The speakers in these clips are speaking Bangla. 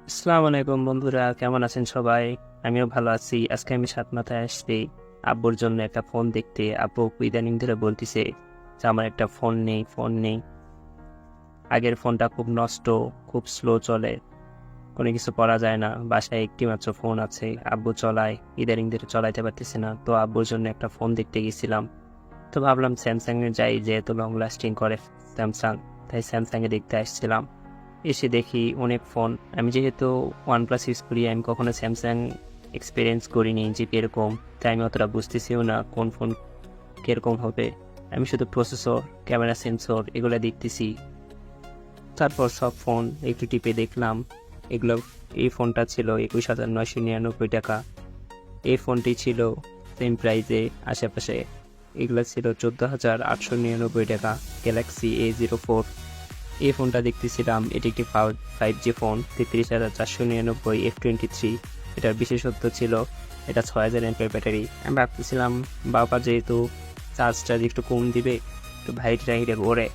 আসসালামু আলাইকুম বন্ধুরা, কেমন আছেন সবাই? আমিও ভালো আছি। আজকে আমি সাত মাথায় আসছি আব্বুর জন্য একটা ফোন দেখতে। আব্বু ইদানিং ধরে বলতেছে যে আমার একটা ফোন নেই। আগের ফোনটা খুব নষ্ট, খুব স্লো চলে, কোনো কিছু করা যায় না। বাসায় একটি মাত্র ফোন আছে, আব্বু চলায়, ইদানিং ধরে চলাইতে পারতেছে না। তো আব্বুর জন্য একটা ফোন দেখতে গেছিলাম। তো ভাবলাম স্যামসাং এ যাই, যেহেতু লং লাস্টিং করে স্যামসাং, তাই স্যামসাং এ দেখতে আসছিলাম। এসে দেখি অনেক ফোন। আমি যেহেতু ওয়ানপ্লাস ইউজ করি, আমি কখনো স্যামসাং এক্সপিরিয়েন্স করিনি যে কীরকম, তাই আমি অতটা বুঝতেছিও না কোন ফোন কীরকম হবে। আমি শুধু প্রসেসর, ক্যামেরা, সেন্সর এগুলো দেখতেছি। তারপর সব ফোন একটু টিপে দেখলাম। এগুলো, এই ফোনটা ছিল 21,999 টাকা। এই ফোনটি ছিল সেম প্রাইজে আশেপাশে। এগুলো ছিল 14,899 টাকা। গ্যালাক্সি A04 এই ফোনটা দেখতেছিলাম। এটি একটি 5G ফোন, 33,499 F23। এটার বিশেষত্ব ছিল এটা 6,000 এমপের ব্যাটারি। আমি ভাবতেছিলাম বাবা যেহেতু চার্জটা একটু কম দিবে, একটু ভাইটি টাইটে ওরে,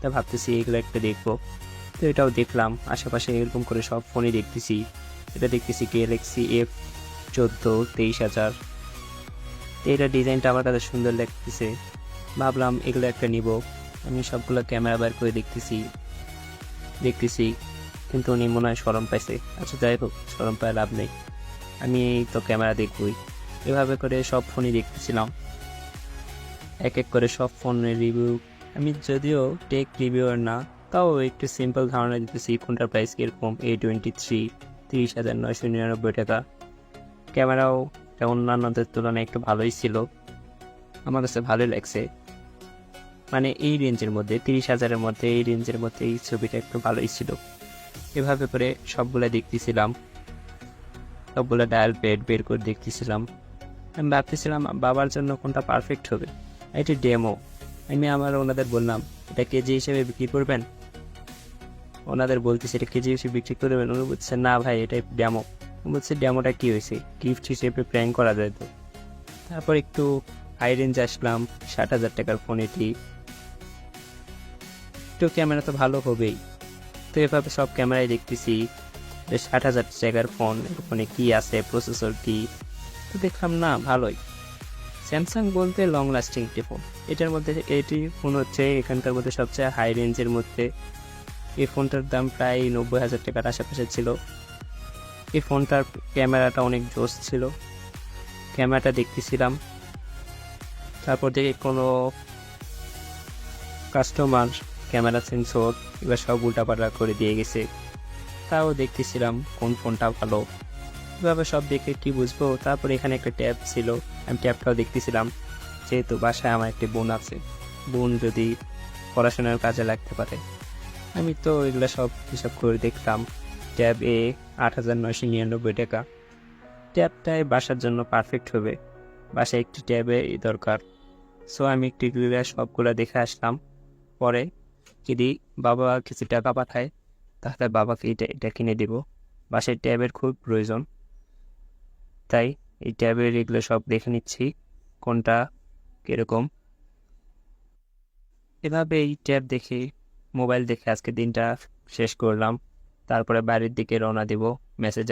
তা ভাবতেছি এগুলো একটা দেখবো। তো এটাও দেখলাম। আশেপাশে এরকম করে সব ফোনই দেখতেছি। এটা দেখতেছি গ্যালাক্সি F14 23,000। এটার ডিজাইনটা আমার কাছে সুন্দর লাগতেছে, ভাবলাম এগুলো একটা নিব। আমি সবগুলো ক্যামেরা বার করে দেখতেছি, কিন্তু উনি মনে হয় শরম পাইছে। আচ্ছা যাই হোক, শরম পায় লাভ নেই, আমি এই তো ক্যামেরা দেখবই। এভাবে করে সব ফোনই দেখতেছিলাম, এক এক করে সব ফোনের রিভিউ। আমি যদিও টেক রিভিউয়ার না, তাও একটু সিম্পল ধারণা দিতেছি কোনটার প্রাইস কীরকম। A23 30,999 টাকা। ক্যামেরাও অন্যান্যদের তুলনায় একটু ভালোই ছিল, আমার কাছে ভালোই লাগছে। মানে এই রেঞ্জের মধ্যে, 30,000-এর মধ্যে, এই রেঞ্জের মধ্যে এই ছবিটা একটু ভালোই ছিল। এভাবে করে সবগুলা দেখতেছিলাম, সবগুলা ডায়াল প্যাড বের করে দেখতেছিলাম। আমি ভাবতেছিলাম বাবার জন্য কোনটা পারফেক্ট হবে। এটি ডেমো। আমি ওনাদের বললাম এটা কেজি হিসেবে বিক্রি করবেন। ওনাদের বলতেছি এটা কেজি হিসেবে বিক্রি করবেন। উনি বলছে না ভাই, এটা ডেমো। বলছে ডেমোটা কি হয়েছে, গিফট হিসেবে প্র্যাঙ্ক করা যায় তো। তারপর একটু হাই রেঞ্জ আসলাম, 60,000 টাকার ফোন এটি। একটু ক্যামেরা তো ভালো হবেই। তো এভাবে সব ক্যামেরায় দেখতেছি, 60,000 টাকার ফোন, ফোনে কি আছে, প্রসেসর কি। তো দেখলাম না ভালোই। স্যামসাং বলতে লং লাস্টিং একটি ফোন। এটার মধ্যে এটি ফোন হচ্ছে এখানকার মধ্যে সবচেয়ে হাই রেঞ্জের মধ্যে। এই ফোনটার দাম প্রায় 90,000 টাকার আশেপাশে ছিল। এই ফোনটার ক্যামেরাটা অনেক জোস ছিল, ক্যামেরাটা দেখতেছিলাম। তারপর দেখি কোনো কাস্টমার ক্যামেরা, সেন্সর এবার সব উল্টাপাল্টা করে দিয়ে গেছে। তাও দেখতেছিলাম কোন ফোনটা ভালো। এভাবে সব দেখে কি বুঝবো। তারপর এখানে একটা ট্যাব ছিল, আমি ট্যাবটাও দেখতেছিলাম। যেহেতু বাসায় আমার একটি বোন আছে, বোন যদি পড়াশোনার কাজে লাগতে পারে, আমি তো এগুলো সব হিসাব করে দেখলাম। ট্যাব 8,999 টাকা। ট্যাবটাই বাসার জন্য পারফেক্ট হবে, বাসায় একটি ট্যাবে দরকার। সো আমি একটু ঘুরে সবগুলো দেখে আসলাম। পরে যদি বাবা কিছু টাকা পাঠায়, তাহলে বাবাকে এটা কিনে দেব। বাসায় ট্যাবের খুব প্রয়োজন, তাই এই ট্যাবের এগুলো সব দেখে নিচ্ছি কোনটা কীরকম। এভাবে এই ট্যাব দেখে, মোবাইল দেখে আজকে দিনটা শেষ করলাম। তারপরে বাড়ির দিকে রওনা দেব। মেসেজ